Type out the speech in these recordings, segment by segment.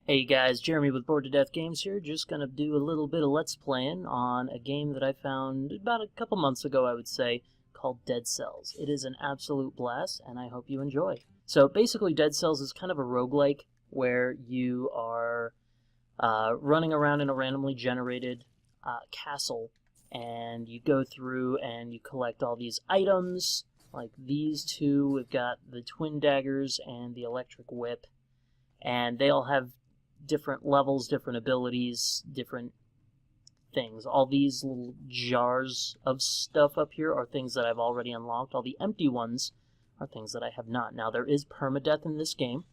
Hey guys, Jeremy with Bored to Death Games here, just gonna do a little bit of Let's Playing on a game that I found about a couple months ago, I would say, called Dead Cells. It is an absolute blast, and I hope you enjoy. So basically, Dead Cells is kind of a roguelike where you are running around in a randomly generated castle, and you go through and you collect all these items, like these two. We've got the twin daggers and the electric whip, and they all have different levels, different abilities, different things. All these little jars of stuff up here are things that I've already unlocked. All the empty ones are things that I have not. Now, there is permadeath in this game,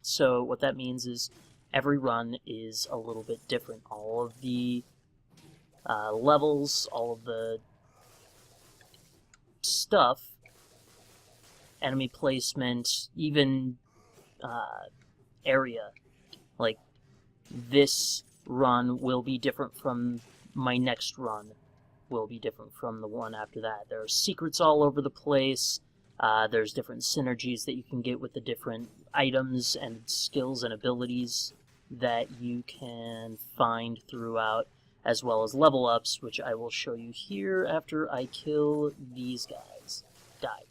so what that means is every run is a little bit different. All of the levels, all of the stuff, enemy placement, even area. Like, this run will be different from my next run, will be different from the one after that. There are secrets all over the place. There's different synergies that you can get with the different items and skills and abilities that you can find throughout, as well as level ups, which I will show you here after I kill these guys. Die.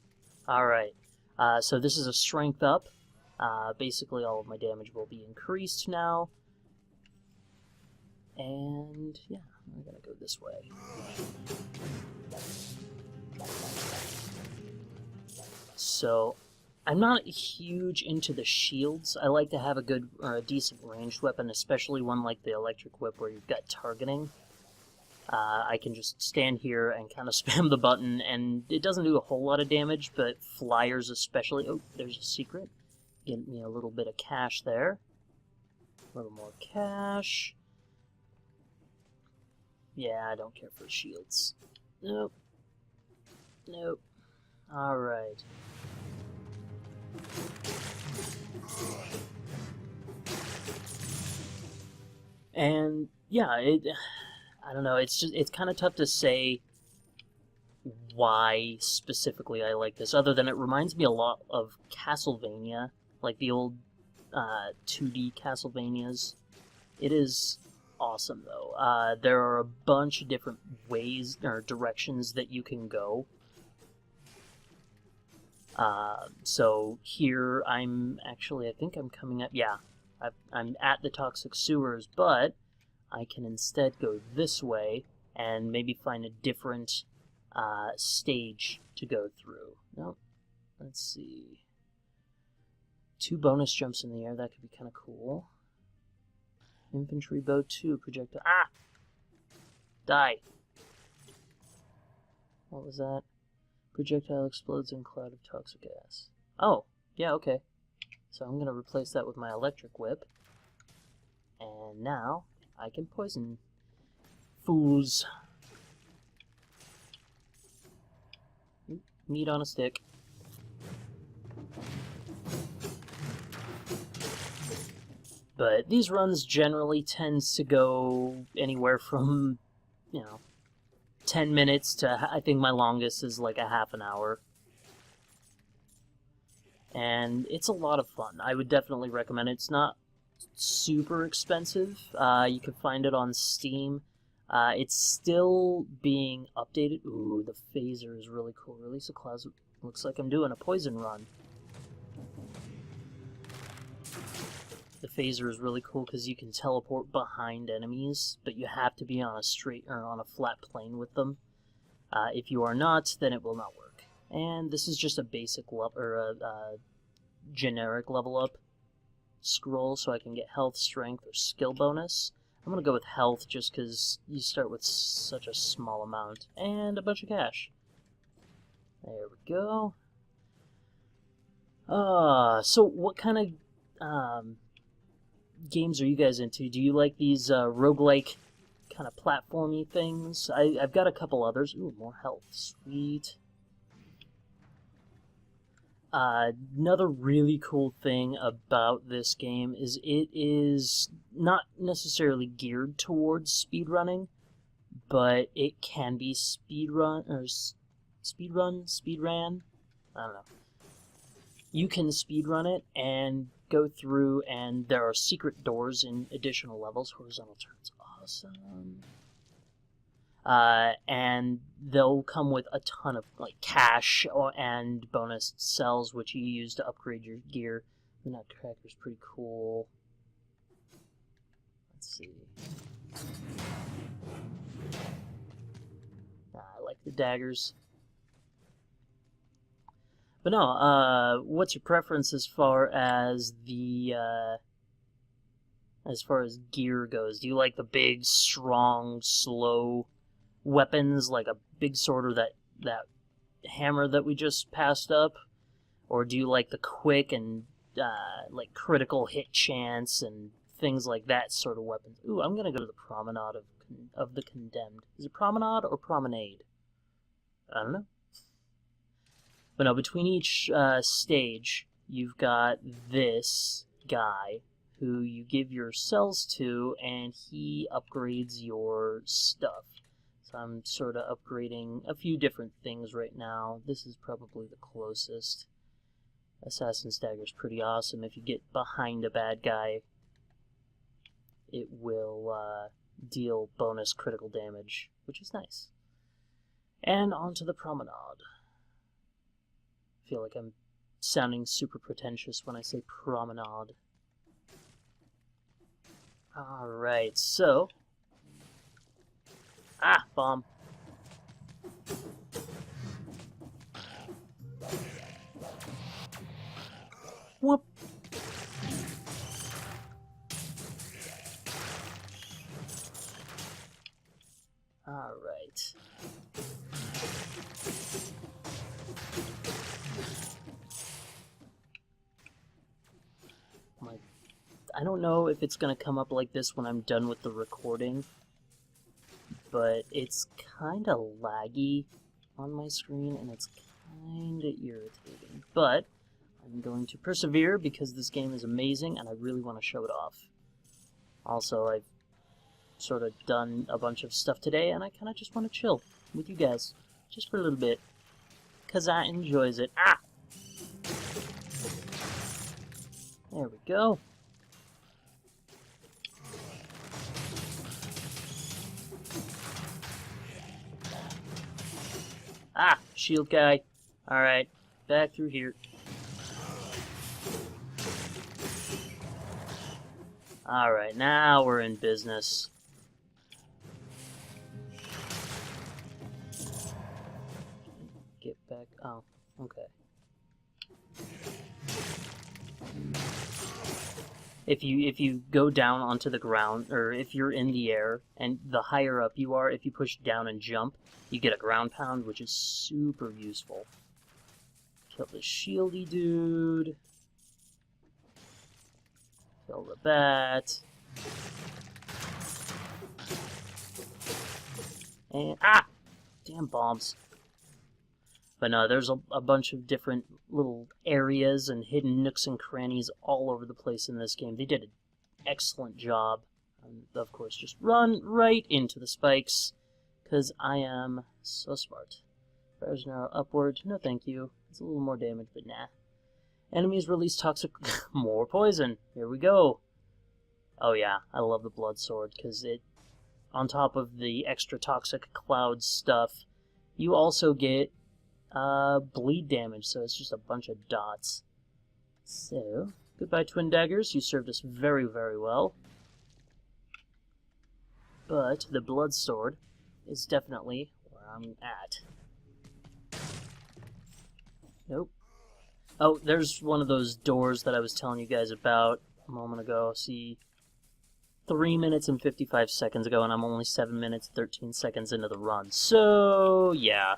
Alright, so this is a strength up. Basically all of my damage will be increased now. And yeah, I'm gonna go this way. So, I'm not huge into the shields. I like to have a good or a decent ranged weapon, especially one like the electric whip where you've got targeting. I can just stand here and kind of spam the button, and it doesn't do a whole lot of damage, but flyers especially... Oh, there's a secret. Get me a little bit of cash there. A little more cash. Yeah, I don't care for shields. Nope. Nope. Alright. And, yeah, I don't know, it's kind of tough to say why specifically I like this, other than it reminds me a lot of Castlevania, like the old 2D Castlevanias. It is awesome, though. There are a bunch of different ways or directions that you can go. So here I'm actually, I think I'm coming up, yeah, I'm at the toxic sewers, but I can instead go this way and maybe find a different stage to go through. Nope. Let's see. 2 bonus jumps in the air, that could be kind of cool. Infantry bow 2, projectile. Ah! Die. What was that? Projectile explodes in cloud of toxic gas. Oh, yeah, okay. So I'm going to replace that with my electric whip. And now I can poison fools. Meat on a stick. But these runs generally tends to go anywhere from, 10 minutes to, I think my longest is like a half an hour. And it's a lot of fun. I would definitely recommend it. It's not super expensive. You can find it on Steam. It's still being updated. Ooh, the phaser is really cool. Release a cloud. Looks like I'm doing a poison run. The phaser is really cool because you can teleport behind enemies, but you have to be on a straight or on a flat plane with them. If you are not, then it will not work. And this is just a basic level or a generic level up scroll, so I can get health, strength, or skill bonus. I'm gonna go with health just because you start with such a small amount, and a bunch of cash. There we go. So what kind of games are you guys into? Do you like these roguelike kind of platformy things? I've got a couple others. Ooh, more health. Sweet. Another really cool thing about this game is it is not necessarily geared towards speedrunning, but it can be speedran. I don't know. You can speedrun it, and go through, and there are secret doors in additional levels. Horizontal turns, awesome. And they'll come with a ton of like cash and bonus cells, which you use to upgrade your gear. The Nutcracker's pretty cool. Let's see. I like the daggers. But no, what's your preference as far as gear goes? Do you like the big, strong, slow weapons, like a big sword or that hammer that we just passed up? Or do you like the quick and, like, critical hit chance and things like that sort of weapons? Ooh, I'm gonna go to the Promenade of the Condemned. Is it Promenade or Promenade? I don't know. But no, between each stage, you've got this guy who you give your cells to, and he upgrades your stuff. So I'm sort of upgrading a few different things right now. This is probably the closest. Assassin's Dagger's pretty awesome. If you get behind a bad guy, it will deal bonus critical damage, which is nice. And onto the Promenade. I feel like I'm sounding super pretentious when I say Promenade. Alright, so... bomb. Whoop! Alright. I don't know if it's going to come up like this when I'm done with the recording, but it's kind of laggy on my screen, and it's kind of irritating. But I'm going to persevere because this game is amazing, and I really want to show it off. Also, I've sort of done a bunch of stuff today, and I kind of just want to chill with you guys, just for a little bit, because I enjoys it. There we go. Shield guy. Alright, back through here. Alright, now we're in business. Get back. Oh, okay. If you go down onto the ground, or if you're in the air, and the higher up you are, if you push down and jump, you get a ground pound, which is super useful. Kill the shieldy dude. Kill the bat. And, damn bombs. But no, there's a bunch of different little areas and hidden nooks and crannies all over the place in this game. They did an excellent job. And of course, just run right into the spikes, because I am so smart. Fire's now upward. No thank you. It's a little more damage, but nah. Enemies release toxic... more poison. Here we go. Oh yeah, I love the blood sword, because it... on top of the extra toxic cloud stuff, you also get... bleed damage, so it's just a bunch of dots. So, goodbye Twin Daggers, you served us very, very well. But the blood sword is definitely where I'm at. Nope. Oh, there's one of those doors that I was telling you guys about a moment ago. See, 3 minutes and 55 seconds ago, and I'm only 7 minutes 13 seconds into the run. So, yeah.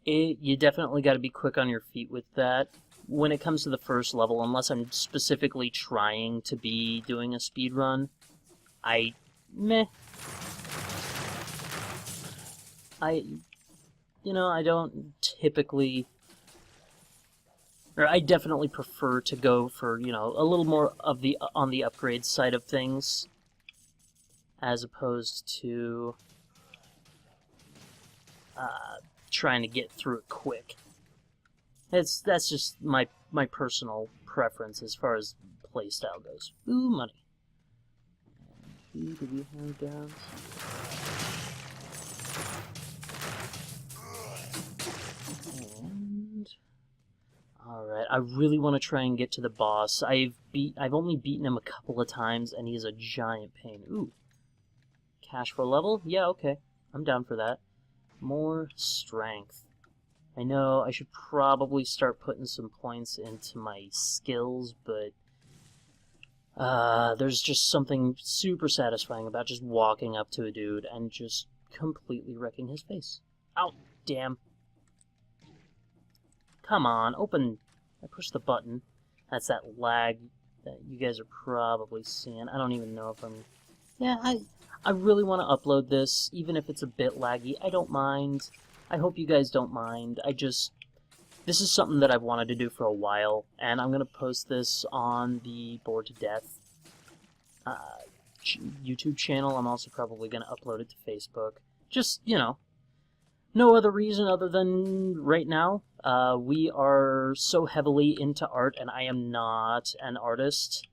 You definitely got to be quick on your feet with that. When it comes to the first level, unless I'm specifically trying to be doing a speed run, I don't typically, or I definitely prefer to go for, a little more of on the upgrade side of things, as opposed to trying to get through it quick. That's just my personal preference as far as playstyle goes. Ooh, money. And who do we have down? And alright, I really want to try and get to the boss. I've only beaten him a couple of times, and he's a giant pain. Ooh. Cash for level? Yeah, okay. I'm down for that. More strength. I know I should probably start putting some points into my skills, but there's just something super satisfying about just walking up to a dude and just completely wrecking his face. Ow, damn. Come on, open. I pushed the button. That's that lag that you guys are probably seeing. I don't even know if I'm... Yeah, I really want to upload this, even if it's a bit laggy. I don't mind. I hope you guys don't mind. This is something that I've wanted to do for a while, and I'm going to post this on the Bored to Death YouTube channel. I'm also probably going to upload it to Facebook. Just, you know, no other reason other than right now, we are so heavily into art, and I am not an artist,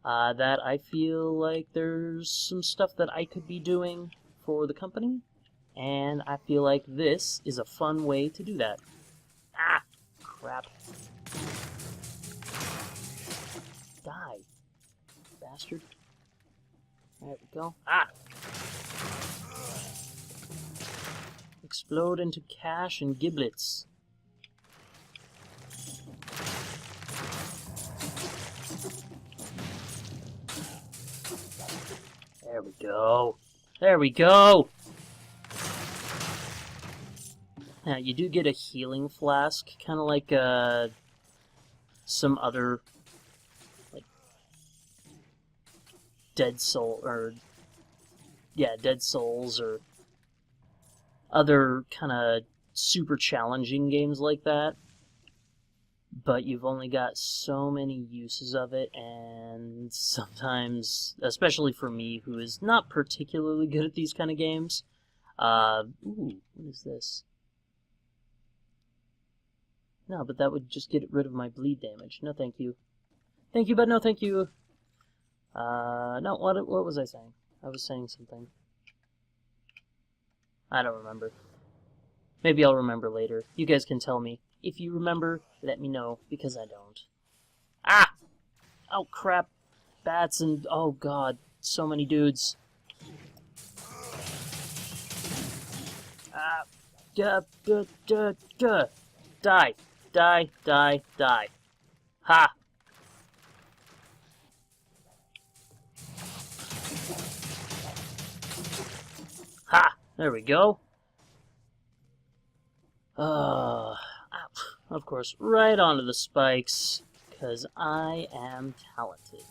that I feel like there's some stuff that I could be doing for the company. And I feel like this is a fun way to do that. Ah! Crap. Die. Bastard. There we go. Ah! Explode into cash and giblets. There we go. There we go! Now, you do get a healing flask, kind of like some other, like, Dead Souls, or other kind of super challenging games like that. But you've only got so many uses of it, and sometimes, especially for me, who is not particularly good at these kind of games, ooh, what is this? No, but that would just get rid of my bleed damage. No, thank you. Thank you, but no, thank you. No, what was I saying? I was saying something. I don't remember. Maybe I'll remember later. You guys can tell me. If you remember, let me know, because I don't. Ah! Oh, crap. Bats and... oh, God. So many dudes. Ah! Die. Die, die, die. Ha! Ha! There we go. Of course, right onto the spikes, because I am talented.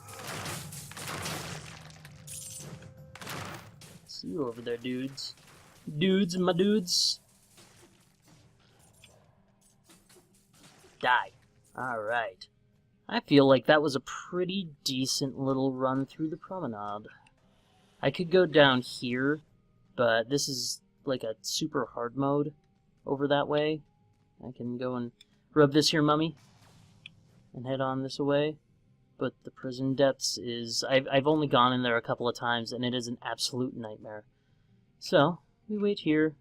See you over there, dudes. Dudes, my dudes. Die. Alright. I feel like that was a pretty decent little run through the promenade. I could go down here, but this is like a super hard mode over that way. I can go and rub this here mummy and head on this way. But the prison depths is... I've only gone in there a couple of times, and it is an absolute nightmare. So, we wait here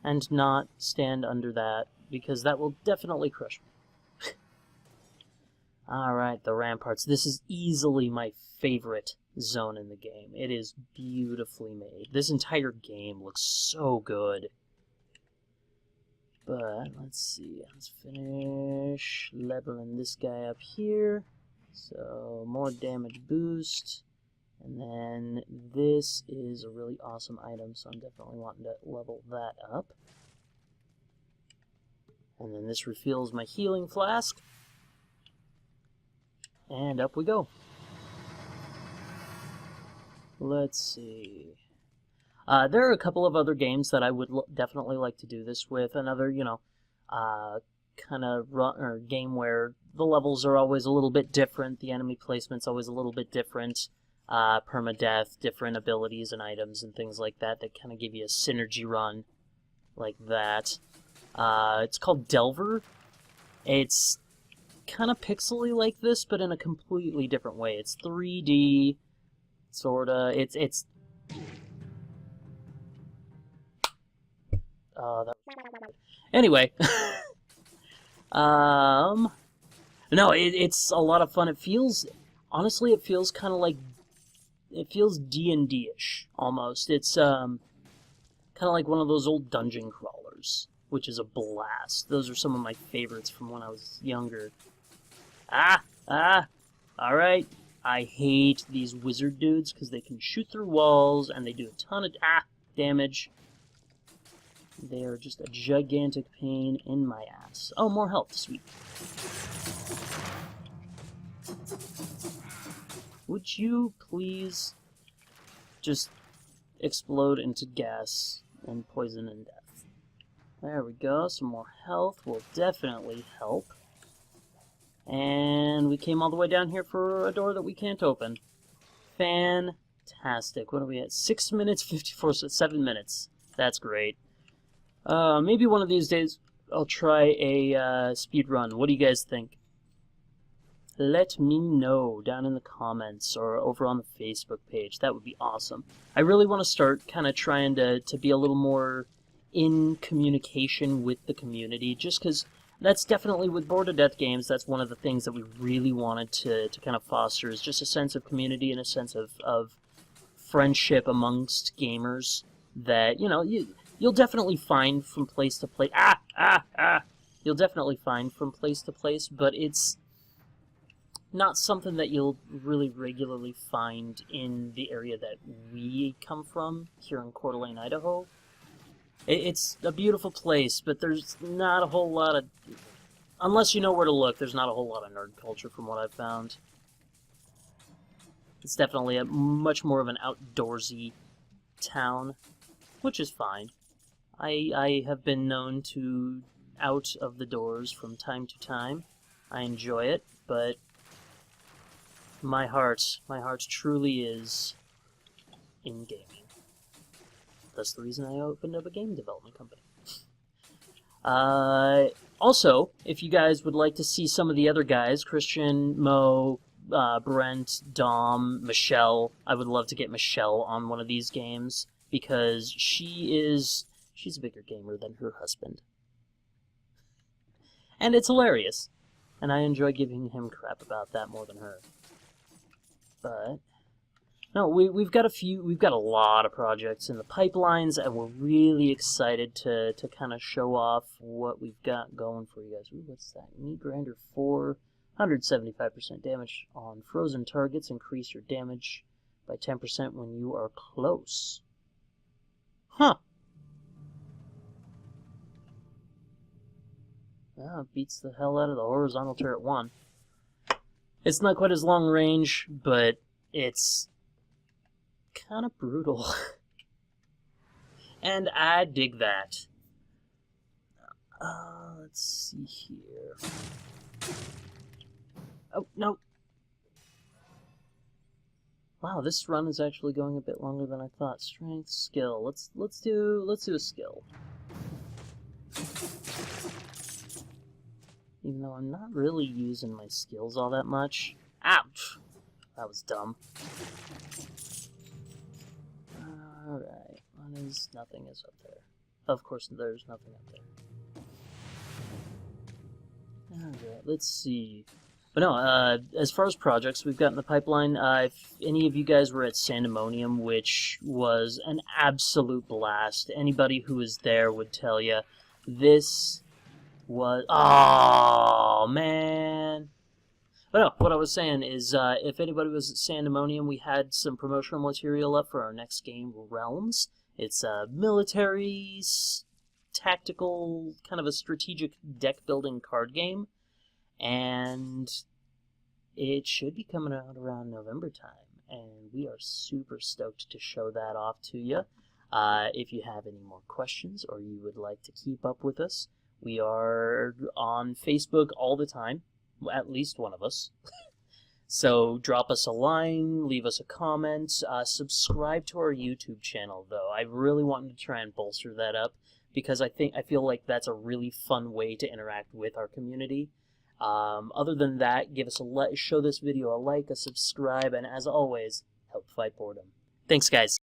and not stand under that, because that will definitely crush me. Alright, the ramparts. This is easily my favorite zone in the game. It is beautifully made. This entire game looks so good. But, let's see. Let's finish leveling this guy up here. So, more damage boost. And then this is a really awesome item, so I'm definitely wanting to level that up. And then this refills my healing flask. And up we go. Let's see. There are a couple of other games that I would definitely like to do this with. Another, you know, kind of game where the levels are always a little bit different, the enemy placement's always a little bit different, permadeath, different abilities and items and things like that that kind of give you a synergy run like that. It's called Delver. It's kind of pixely like this, but in a completely different way. It's 3D, sorta. It's. That... Anyway, no, it's a lot of fun. It feels, honestly, it feels kind of like, it feels D&D-ish almost. It's kind of like one of those old dungeon crawlers, which is a blast. Those are some of my favorites from when I was younger. Alright. I hate these wizard dudes because they can shoot through walls and they do a ton of damage. They are just a gigantic pain in my ass. Oh, more health. Sweet. Would you please just explode into gas and poison and death? There we go. Some more health will definitely help. And we came all the way down here for a door that we can't open. Fantastic. What are we at? 6 minutes, 7 minutes. That's great. Maybe one of these days I'll try a speed run. What do you guys think? Let me know down in the comments or over on the Facebook page. That would be awesome. I really want to start kind of trying to be a little more in communication with the community, just because that's definitely, with Bored to Death games, that's one of the things that we really wanted to kind of foster, is just a sense of community and a sense of friendship amongst gamers that, you know, you'll definitely find from place to place. You'll definitely find from place to place, but it's not something that you'll really regularly find in the area that we come from, here in Coeur d'Alene, Idaho. It's a beautiful place, but there's not a whole lot of... Unless you know where to look, there's not a whole lot of nerd culture from what I've found. It's definitely a much more of an outdoorsy town, which is fine. I have been known to out of the doors from time to time. I enjoy it, but my heart truly is in gaming. That's the reason I opened up a game development company. Also, if you guys would like to see some of the other guys, Christian, Mo, Brent, Dom, Michelle, I would love to get Michelle on one of these games, because she's a bigger gamer than her husband. And it's hilarious. And I enjoy giving him crap about that more than her. But no, we've got a lot of projects in the pipelines, and we're really excited to kind of show off what we've got going for you guys. Ooh, what's that? Meat Grinder 4, 175% damage on frozen targets. Increase your damage by 10% when you are close. Huh. Well, it beats the hell out of the horizontal turret 1. It's not quite as long range, but it's kind of brutal. And I dig that. Let's see here. Oh, no. Wow, this run is actually going a bit longer than I thought. Strength, skill. Let's do a skill. Even though I'm not really using my skills all that much. Ouch! That was dumb. Alright, nothing is up there. Of course, there's nothing up there. Alright, let's see. But no, as far as projects we've got in the pipeline, if any of you guys were at Sandemonium, which was an absolute blast, anybody who was there would tell you, this was... Oh, man! But no, what I was saying is, if anybody was at Sandemonium, we had some promotional material up for our next game, Realms. It's a military, tactical, kind of a strategic deck-building card game. And it should be coming out around November time. And we are super stoked to show that off to you. If you have any more questions or you would like to keep up with us, we are on Facebook all the time. At least one of us. So drop us a line, leave us a comment, subscribe to our YouTube channel, though. I really wanted to try and bolster that up, because I feel like that's a really fun way to interact with our community. Other than that, give us show this video a like, a subscribe, and as always, help fight boredom. Thanks, guys.